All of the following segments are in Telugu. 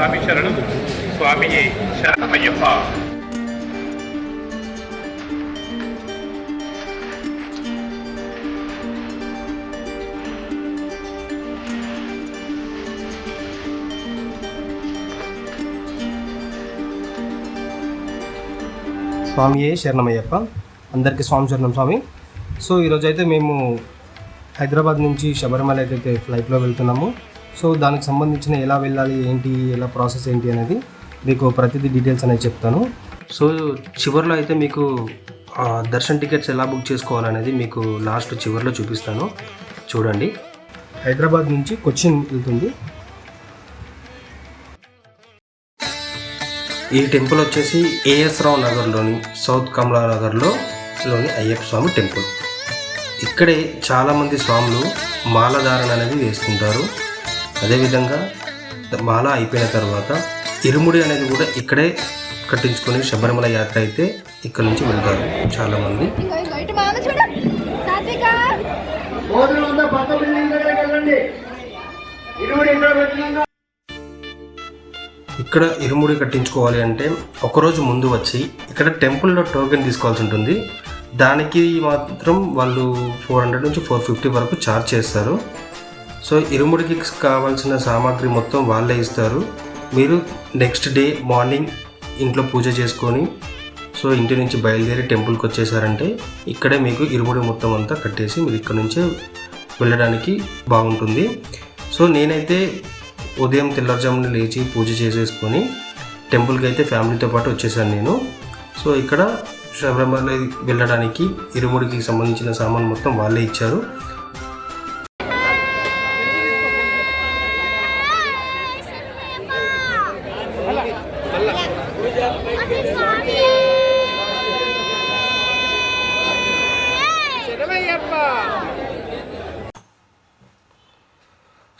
స్వామి శరణం. స్వామియే శరణమయ్యప్ప. స్వామియే శరణమయ్యప్ప. అందరికీ స్వామి శరణం స్వామి. సో ఈరోజు అయితే మేము హైదరాబాద్ నుంచి శబరిమల అయితే ఫ్లైట్లో వెళ్తున్నాము. సో దానికి సంబంధించిన ఎలా వెళ్ళాలి, ఏంటి, ఎలా ప్రాసెస్ ఏంటి అనేది మీకు ప్రతిదీ డీటెయిల్స్ అనేది చెప్తాను. సో చివరిలో అయితే మీకు దర్శన్ టికెట్స్ ఎలా బుక్ చేసుకోవాలనేది మీకు లాస్ట్ చివరిలో చూపిస్తాను, చూడండి. హైదరాబాద్ నుంచి కొచ్చిన్ వెళ్తుంది. ఈ టెంపుల్ వచ్చేసి ఏఎస్ రావు నగర్లోని సౌత్ కమలా నగర్లోని అయ్యప్ప స్వామి టెంపుల్. ఇక్కడే చాలామంది స్వాములు మాలధారణ అనేది వేసుకుంటారు. అదేవిధంగా మాల అయిపోయిన తర్వాత ఇరుముడి అనేది కూడా ఇక్కడే కట్టించుకొని శబరిమల యాత్ర అయితే ఇక్కడ నుంచి వెళ్తారు చాలామంది. ఇక్కడ ఇరుముడి కట్టించుకోవాలి అంటే ఒకరోజు ముందు వచ్చి ఇక్కడ టెంపుల్లో టోకెన్ తీసుకోవాల్సి ఉంటుంది. దానికి మాత్రం వాళ్ళు 400 నుంచి 450 వరకు ఛార్జ్ చేస్తారు. సో ఇరుముడికి కావాల్సిన సామాగ్రి మొత్తం వాళ్ళే ఇస్తారు. మీరు నెక్స్ట్ డే మార్నింగ్ ఇంట్లో పూజ చేసుకొని సో ఇంటి నుంచి బయలుదేరి టెంపుల్కి వచ్చేసారంటే ఇక్కడే మీకు ఇరుముడి మొత్తం అంతా కట్టేసి మీరు ఇక్కడ నుంచే వెళ్ళడానికి బాగుంటుంది. సో నేనైతే ఉదయం తెల్లవారుజామున లేచి పూజ చేసేసుకొని టెంపుల్కి అయితే ఫ్యామిలీతో పాటు వచ్చేసాను నేను. సో ఇక్కడ శబరిమల వెళ్ళడానికి ఇరుముడికి సంబంధించిన సామాన్ మొత్తం వాళ్ళే ఇచ్చారు.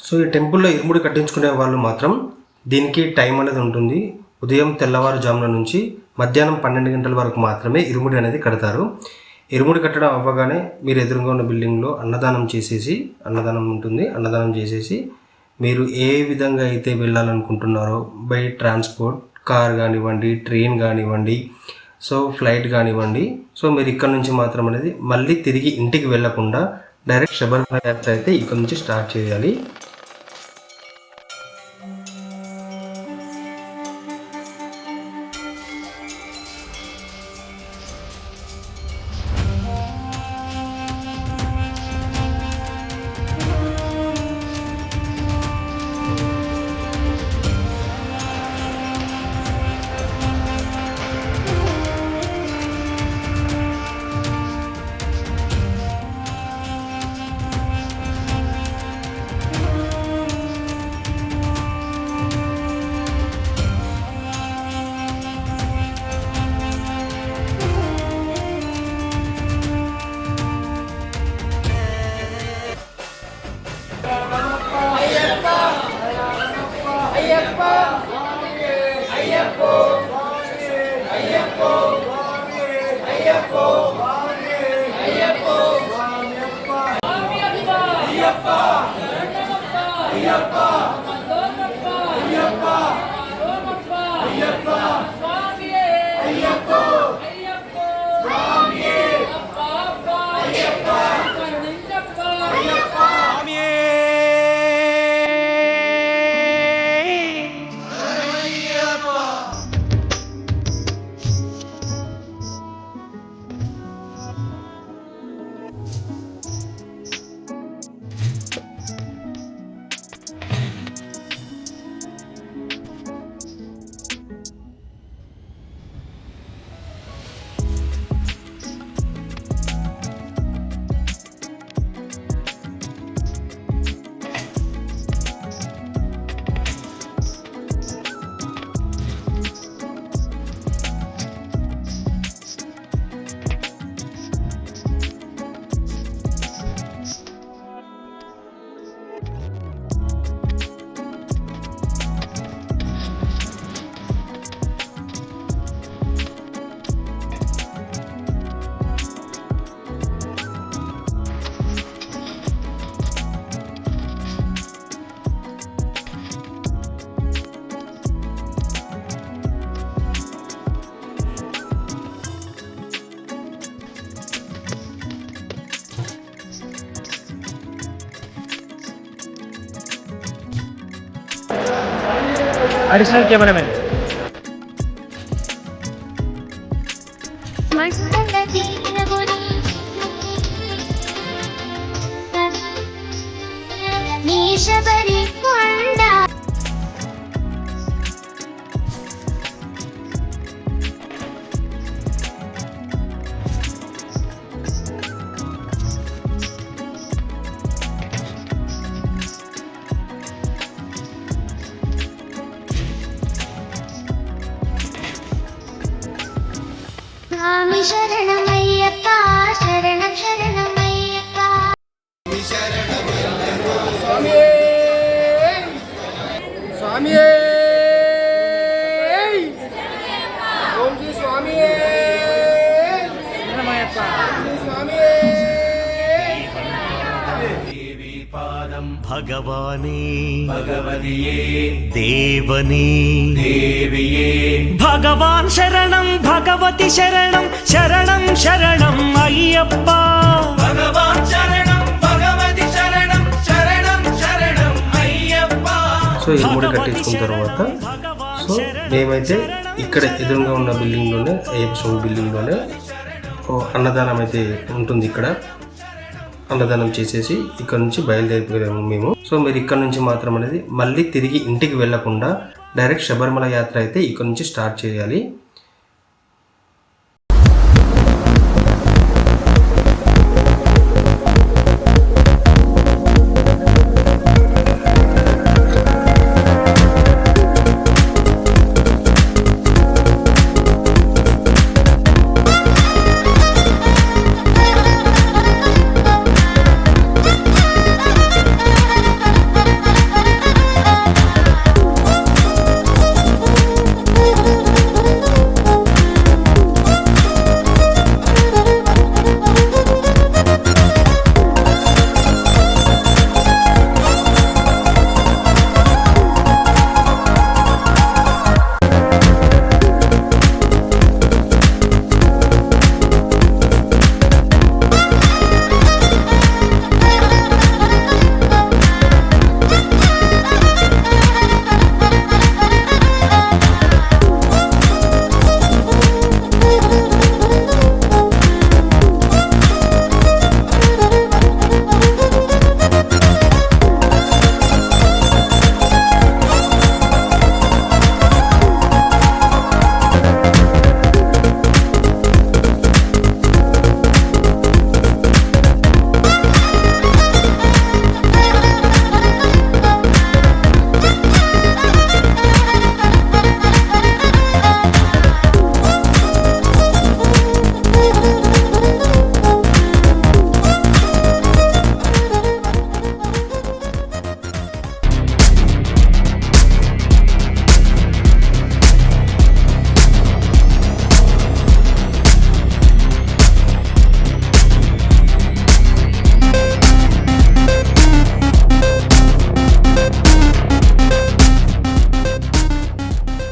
సో ఈ టెంపుల్లో ఇరుముడి కట్టించుకునే వాళ్ళు మాత్రం దీనికి టైం అనేది ఉంటుంది. ఉదయం తెల్లవారుజామున నుంచి మధ్యాహ్నం 12 గంటల వరకు మాత్రమే ఇరుముడి అనేది కడతారు. ఇరుముడి కట్టడం అవ్వగానే మీరు ఎదురుగా ఉన్న బిల్డింగ్లో అన్నదానం ఉంటుంది. అన్నదానం చేసేసి మీరు ఏ విధంగా అయితే వెళ్ళాలనుకుంటున్నారో బై ట్రాన్స్పోర్ట్, కార్ కానివ్వండి, ట్రైన్ కానివ్వండి, సో ఫ్లైట్ కానివ్వండి, సో మీరు ఇక్కడ నుంచి మాత్రం అనేది మళ్ళీ తిరిగి ఇంటికి వెళ్ళకుండా డైరెక్ట్ శబరిమల యాత్ర అయితే ఇక్కడ నుంచి స్టార్ట్ చేయాలి. Additional cameraman. స్వామి శరణమయ్యప్ప శరణం శరణమయ్యప్ప స్వామి ఓం శ్రీ స్వామి స్వామి భగవానే భగవదియే దేవనే దేవియే భగవాన్ శరణం భగవతి శరణం శరణం శరణం అయ్యప్ప భగవాన్ శరణం భగవతి శరణం శరణం శరణం అయ్యప్ప. సో ఇరుముడి కట్టించుకున్న తర్వాత సో మేమైతే ఇక్కడ ఎదురుగా ఉన్న బిల్డింగ్లోనే అయ్యప్ప స్వామి బిల్డింగ్లోనే అన్నదానం అయితే ఉంటుంది. ఇక్కడ అన్నదానం చేసేసి ఇక్కడ నుంచి బయలుదేరిపోయాము మేము. సో మీరు ఇక్కడ నుంచి మాత్రం అనేది మళ్ళీ తిరిగి ఇంటికి వెళ్లకుండా డైరెక్ట్ శబరిమల యాత్ర అయితే ఇక్కడ నుంచి స్టార్ట్ చేయాలి.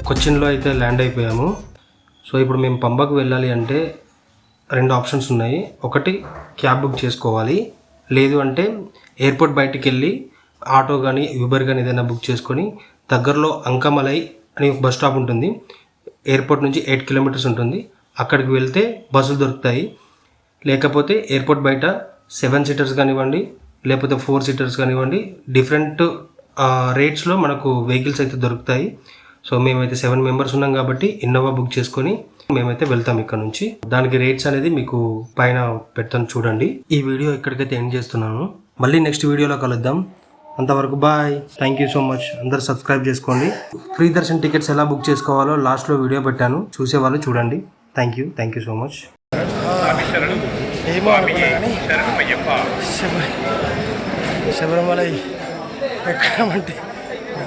కొచ్చిన్లో అయితే ల్యాండ్ అయిపోయాము. సో ఇప్పుడు మేము పంబకు వెళ్ళాలి అంటే రెండు ఆప్షన్స్ ఉన్నాయి. ఒకటి క్యాబ్ బుక్ చేసుకోవాలి, లేదు అంటే ఎయిర్పోర్ట్ బయటికి వెళ్ళి ఆటో కానీ యూబర్ కానీ ఏదైనా బుక్ చేసుకొని దగ్గరలో అంకమలై అని ఒక బస్ స్టాప్ ఉంటుంది. ఎయిర్పోర్ట్ నుంచి 8 కిలోమీటర్స్ ఉంటుంది. అక్కడికి వెళ్తే బస్సులు దొరుకుతాయి. లేకపోతే ఎయిర్పోర్ట్ బయట 7 సీటర్స్ కానివ్వండి లేకపోతే 4 సీటర్స్ కానివ్వండి డిఫరెంట్ రేట్స్లో మనకు వెహికల్స్ అయితే దొరుకుతాయి. సో మేమైతే 7 మెంబర్స్ ఉన్నాం కాబట్టి ఇన్నోవా బుక్ చేసుకొని మేమైతే వెళ్తాం ఇక్కడ నుంచి. దానికి రేట్స్ అనేది మీకు పైన పెడతాను చూడండి. ఈ వీడియో ఇక్కడికైతే ఎండ్ చేస్తున్నాను. మళ్ళీ నెక్స్ట్ వీడియోలో కలుద్దాం. అంతవరకు bye. Thank you so much. అందరు సబ్స్క్రైబ్ చేసుకోండి. ఫ్రీ దర్శన్ టికెట్స్ ఎలా బుక్ చేసుకోవాలో లాస్ట్లో వీడియో పెట్టాను, చూసేవాళ్ళు చూడండి. Thank you so much. Sabarimala ఎక్కడమంటే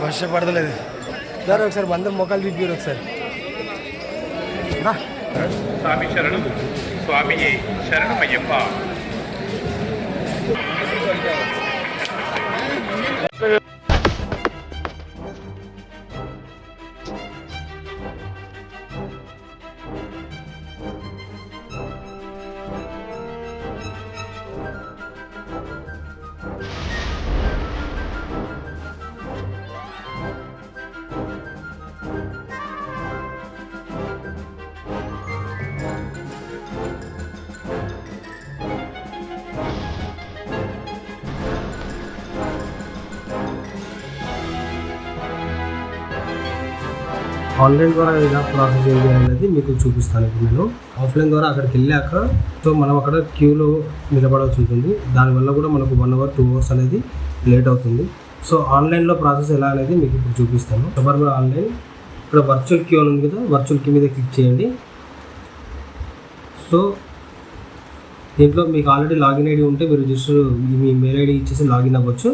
వర్ష పడతలేదు. దాని ఒకసారి అందరు మొక్కలు చూపించారు ఒకసారి. స్వామి శరణం స్వామి శరణమయ్యప్ప. ఆన్లైన్ ద్వారా ఎలా ప్రాసెస్ చేయాలి అనేది మీకు చూపిస్తాను. ఇప్పుడు నేను ఆఫ్లైన్ ద్వారా అక్కడికి వెళ్ళాక సో మనం అక్కడ క్యూలో నిలబడాల్సి ఉంటుంది. దానివల్ల కూడా మనకు 1 hour 2 hours అనేది లేట్ అవుతుంది. సో ఆన్లైన్లో ప్రాసెస్ ఎలా అనేది మీకు ఇప్పుడు చూపిస్తాను. శబరిమల ఆన్లైన్ ఇక్కడ వర్చువల్ క్యూ అని ఉంది కదా, వర్చువల్ క్యూ మీద క్లిక్ చేయండి. సో దీంట్లో మీకు ఆల్రెడీ లాగిన్ ఐడి ఉంటే మీరు జస్ట్ మీ మెయిల్ ఐడి ఇచ్చేసి లాగిన్ అవ్వచ్చు.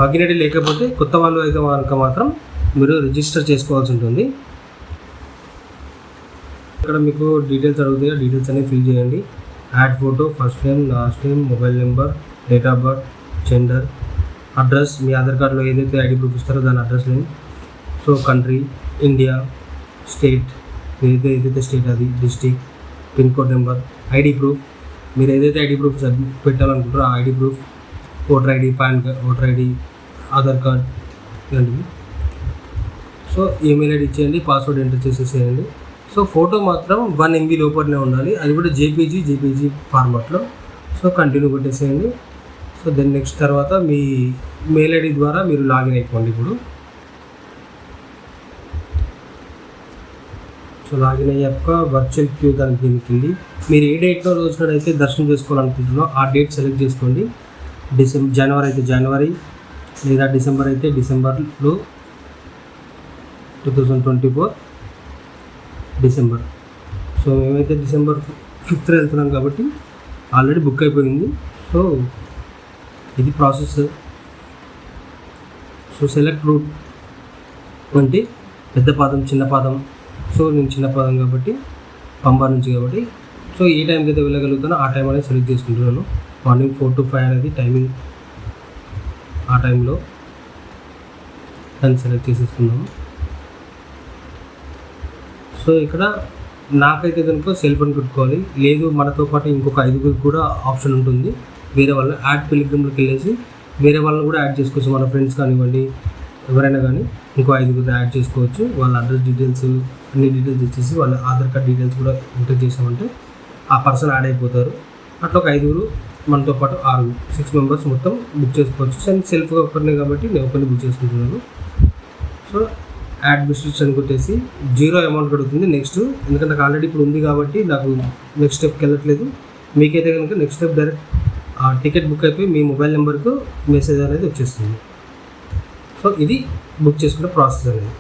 లాగిన్ ఐడి లేకపోతే కొత్త వాళ్ళు అయితే కనుక మాత్రం మీరు రిజిస్టర్ చేసుకోవాల్సి ఉంటుంది. ఇక్కడ మీకు డీటెయిల్స్ అడుగుతాయి, డీటెయిల్స్ అనేవి ఫిల్ చేయండి. Add photo, first name, last name, mobile number, date of birth, gender, address, మీ ఆధార్ కార్డులో ఏదైతే ఐడి ప్రూఫ్ ఇస్తారో దాని address name. So country India, state ఏదైతే స్టేట్ అది, district, pin code number, ID proof మీరు ఏదైతే ఐడి ప్రూఫ్ పెట్టాలనుకుంటారో ఆ ID proof, voter ID, PAN card, voter ID, Aadhaar card ఇలాంటివి. సో ఈమెయిల్ ఐడి ఇచ్చేయండి, పాస్వర్డ్ ఎంటర్ చేసేసేయండి. సో ఫోటో మాత్రం 1 MB లోపలనే ఉండాలి, అది కూడా జేపీజీ ఫార్మాట్లో. సో కంటిన్యూ కొట్టేసేయండి. సో దెన్ నెక్స్ట్ తర్వాత మీ మెయిల్ ఐడి ద్వారా మీరు లాగిన్ అయిపోండి. ఇప్పుడు సో లాగిన్ అయ్యాక వర్చువల్ క్యూ దానికి దీనికి మీరు ఏ డేట్లో రోజునైతే దర్శనం చేసుకోవాలనుకుంటున్నారో ఆ డేట్ సెలెక్ట్ చేసుకోండి. జనవరి అయితే జనవరి, లేదా డిసెంబర్ అయితే డిసెంబర్లో 2024 డిసెంబర్. సో మేమైతే December 5th వెళ్తున్నాం కాబట్టి ఆల్రెడీ బుక్ అయిపోయింది. సో ఇది ప్రాసెస్. సో సెలెక్ట్ రూట్ అంటే పెద్ద పాదం, చిన్న పాదం. సో నేను చిన్న పాదం కాబట్టి పంబా నుంచి కాబట్టి సో ఏ టైంకి అయితే వెళ్ళగలుగుతానో ఆ టైం అనేది సెలెక్ట్ చేసుకుంటున్నాను. మార్నింగ్ 4 to 5 అనేది టైమింగ్. ఆ టైంలో దాన్ని సెలెక్ట్ చేసేసుకున్నాము. సో ఇక్కడ నాకైతే కనుక సెల్ ఫోన్ పెట్టుకోవాలి, లేదు మనతో పాటు ఇంకొక 5 కూడా ఆప్షన్ ఉంటుంది. వేరే వాళ్ళు యాడ్ పిలిగ్రిమ్లోకి వెళ్ళేసి వేరే వాళ్ళని కూడా యాడ్ చేసుకోవచ్చు. మన ఫ్రెండ్స్ కానివ్వండి, ఎవరైనా కానీ ఇంకో 5 యాడ్ చేసుకోవచ్చు. వాళ్ళ అడ్రస్ డీటెయిల్స్ అన్ని డీటెయిల్స్ ఇచ్చేసి వాళ్ళ ఆధార్ కార్డ్ డీటెయిల్స్ కూడా ఎంటర్ చేసామంటే ఆ పర్సన్ యాడ్ అయిపోతారు. అట్లా ఒక 5 మనతో పాటు 6 మెంబర్స్ మొత్తం బుక్ చేసుకోవచ్చు. సో సెల్ఫ్గా ఒకరినే కాబట్టి నేను ఒకరిని బుక్ చేసుకుంటున్నాను. సో యాడ్ రిస్ట్రిక్షన్ కొట్టేసి 0 అమౌంట్ కడుగుతుంది నెక్స్ట్. ఎందుకంటే నాకు ఆల్రెడీ ఇప్పుడు ఉంది కాబట్టి నాకు నెక్స్ట్ స్టెప్కి వెళ్ళట్లేదు. మీకైతే కనుక next step direct ticket book అయిపోయి మీ మొబైల్ నెంబర్కు మెసేజ్ అనేది వచ్చేస్తుంది. సో ఇది బుక్ చేసుకునే ప్రాసెస్ అనేది.